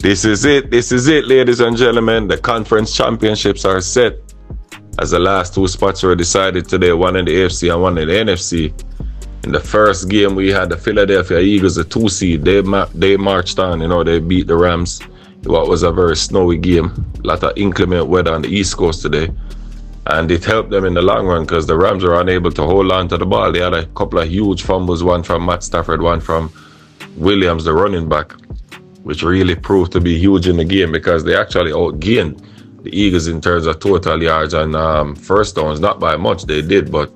This is it, ladies and gentlemen. The conference championships are set as the last two spots were decided today, one in the AFC and one in the NFC. In the first game, we had the Philadelphia Eagles, the 2 seed. They marched on, they beat the Rams. What was a very snowy game. A lot of inclement weather on the East Coast today. And it helped them in the long run because the Rams were unable to hold on to the ball. They had a couple of huge fumbles, one from Matt Stafford, one from Williams, the running back, which really proved to be huge in the game because they actually outgained the Eagles in terms of total yards and first downs. Not by much, they did, but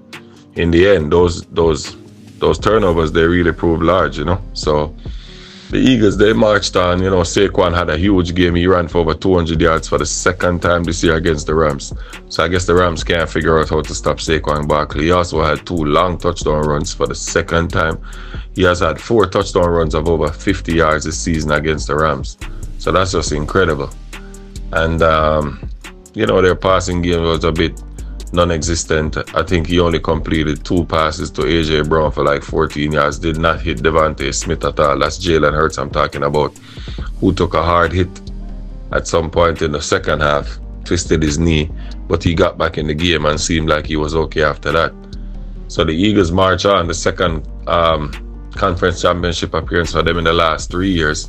in the end, those turnovers, they really proved large, So the Eagles, they marched on. Saquon had a huge game. He ran for over 200 yards for the second time this year against the Rams. So I guess the Rams can't figure out how to stop Saquon Barkley. He also had 2 long touchdown runs for the second time. He has had 4 touchdown runs of over 50 yards this season against the Rams. So that's just incredible. And, their passing game was a bit non-existent. I think he only completed 2 passes to A.J. Brown for like 14 yards. Did not hit Devontae Smith at all. That's Jalen Hurts I'm talking about, who took a hard hit at some point in the second half, twisted his knee, but he got back in the game and seemed like he was okay after that. So the Eagles march on, the second conference championship appearance for them in the last 3 years.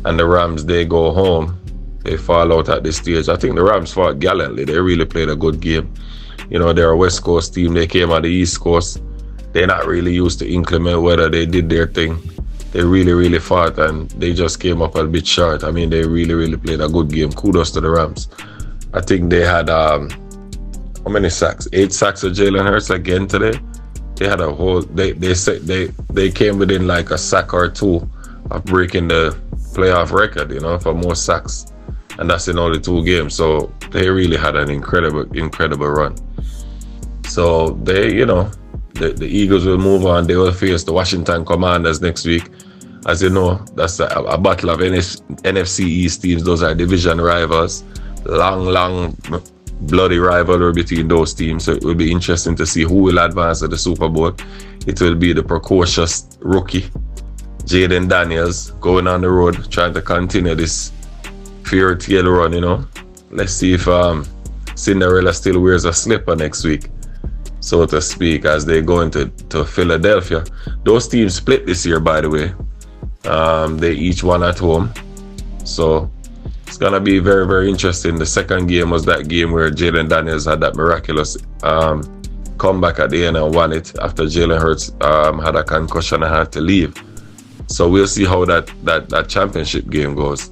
And the Rams, they go home. They fall out at this stage. I think the Rams fought gallantly. They really played a good game. They're a West Coast team. They came on the East Coast. They're not really used to inclement weather. They did their thing. They really, really fought, and they just came up a bit short. I mean, they really, really played a good game. Kudos to the Rams. I think they had, how many sacks? 8 sacks of Jalen Hurts again today. They had a whole, they came within like a sack or 2 of breaking the playoff record, for most sacks. And that's in only 2 games. So they really had an incredible run. So they, the Eagles will move on. They will face the Washington Commanders next week. As you know, that's a battle of NFC East teams. Those are division rivals. Long, bloody rivalry between those teams. So it will be interesting to see who will advance to the Super Bowl. It will be the precocious rookie, Jaden Daniels, going on the road, trying to continue this fairy tale run, Let's see if Cinderella still wears a slipper next week, so to speak, as they go into Philadelphia. Those teams split this year, by the way. They each won at home. So it's going to be very, very interesting. The second game was that game where Jaden Daniels had that miraculous comeback at the end and won it after Jalen Hurts had a concussion and had to leave. So we'll see how that championship game goes.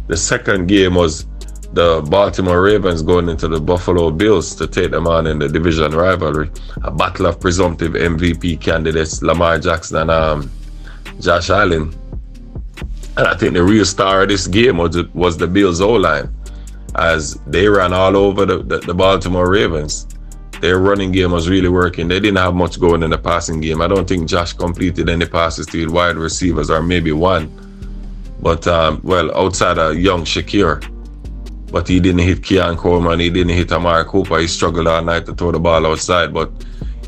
The second game was the Baltimore Ravens going into the Buffalo Bills to take them on in the division rivalry. A battle of presumptive MVP candidates, Lamar Jackson and Josh Allen. And I think the real star of this game was the Bills O-line, as they ran all over the Baltimore Ravens. Their running game was really working. They didn't have much going in the passing game. I don't think Josh completed any passes to his wide receivers, or maybe one. But, outside of young Shakir. But he didn't hit Keon Coleman. He didn't hit Amari Cooper. He struggled all night to throw the ball outside. But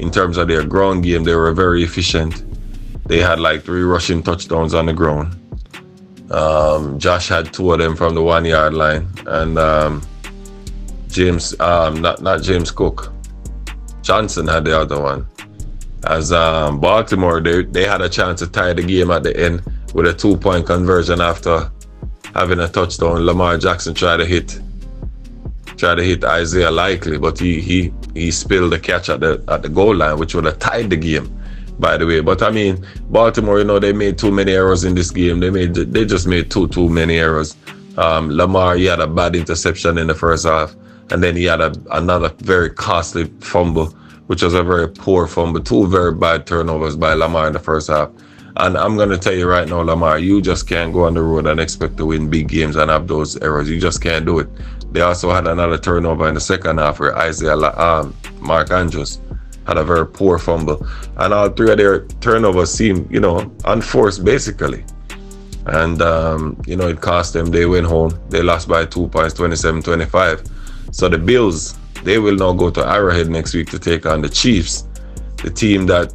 in terms of their ground game, they were very efficient. They had like 3 rushing touchdowns on the ground. Josh had 2 of them from the 1-yard line. And not James Cook. Johnson had the other one. As Baltimore, they had a chance to tie the game at the end with a 2-point conversion after having a touchdown. Lamar Jackson tried to hit Isaiah Likely, but he spilled the catch at the goal line, which would have tied the game, by the way. But I mean, Baltimore, they made too many errors in this game. They just made too many errors. Lamar, he had a bad interception in the first half, and then he had another very costly fumble, which was a very poor fumble. 2 very bad turnovers by Lamar in the first half. And I'm going to tell you right now, Lamar, you just can't go on the road and expect to win big games and have those errors. You just can't do it. They also had another turnover in the second half where Mark Andrews had a very poor fumble. And all 3 of their turnovers seemed, unforced basically. And, it cost them. They went home. They lost by 2 points, 27-25. So the Bills, they will now go to Arrowhead next week to take on the Chiefs, the team that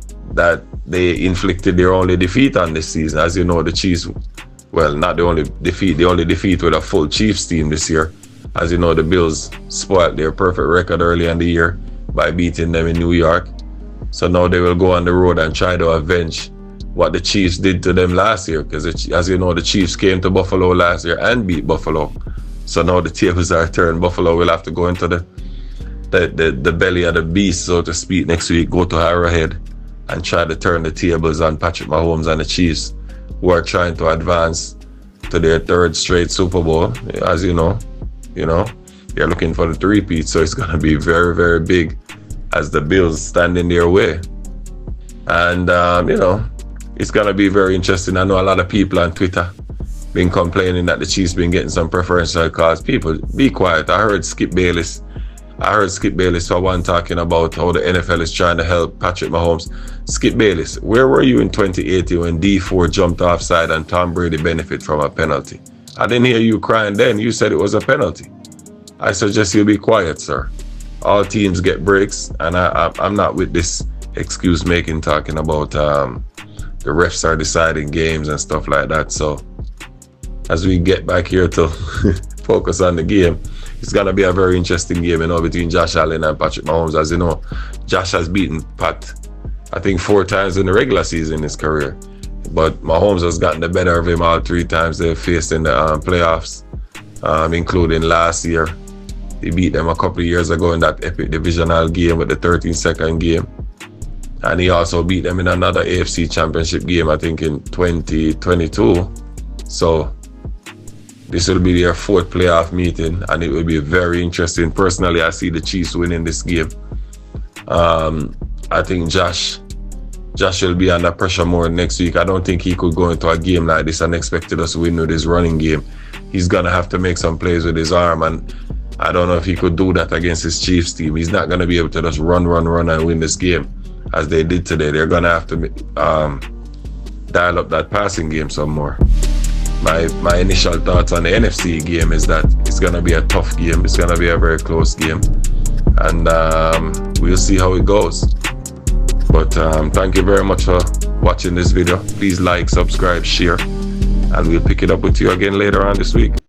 they inflicted their only defeat on this season. As you know, the Chiefs Well, not the only defeat with a full Chiefs team this year. As you know, the Bills spoiled their perfect record early in the year by beating them in New York. So now they will go on the road and try to avenge what the Chiefs did to them last year. Because as you know, the Chiefs came to Buffalo last year and beat Buffalo. So now the tables are turned. Buffalo will have to go into the belly of the beast, so to speak, next week, go to Arrowhead and try to turn the tables on Patrick Mahomes and the Chiefs, who are trying to advance to their third straight Super Bowl. As you know, they're looking for the three-peat, so it's going to be very, very big as the Bills stand in their way. And, it's going to be very interesting. I know a lot of people on Twitter been complaining that the Chiefs been getting some preferential calls. People, be quiet. I heard Skip Bayless for one talking about how the NFL is trying to help Patrick Mahomes. Skip Bayless, where were you in 2018 when D4 jumped offside and Tom Brady benefited from a penalty? I didn't hear you crying then. You said it was a penalty. I suggest you be quiet, sir. All teams get breaks, and I'm not with this excuse making, talking about the refs are deciding games and stuff like that. So as we get back here to focus on the game, it's going to be a very interesting game, between Josh Allen and Patrick Mahomes. As you know, Josh has beaten Pat, I think, 4 times in the regular season in his career. But Mahomes has gotten the better of him all 3 times they've faced in the playoffs, including last year. He beat them a couple of years ago in that epic divisional game with the 13-second game. And he also beat them in another AFC championship game, I think, in 2022. So this will be their 4th playoff meeting, and it will be very interesting. Personally, I see the Chiefs winning this game. I think Josh will be under pressure more next week. I don't think he could go into a game like this and expect us to win with his running game. He's going to have to make some plays with his arm, and I don't know if he could do that against his Chiefs team. He's not going to be able to just run and win this game as they did today. They're going to have to dial up that passing game some more. My initial thoughts on the NFC game is that it's going to be a tough game. It's going to be a very close game. And we'll see how it goes. But thank you very much for watching this video. Please like, subscribe, share. And we'll pick it up with you again later on this week.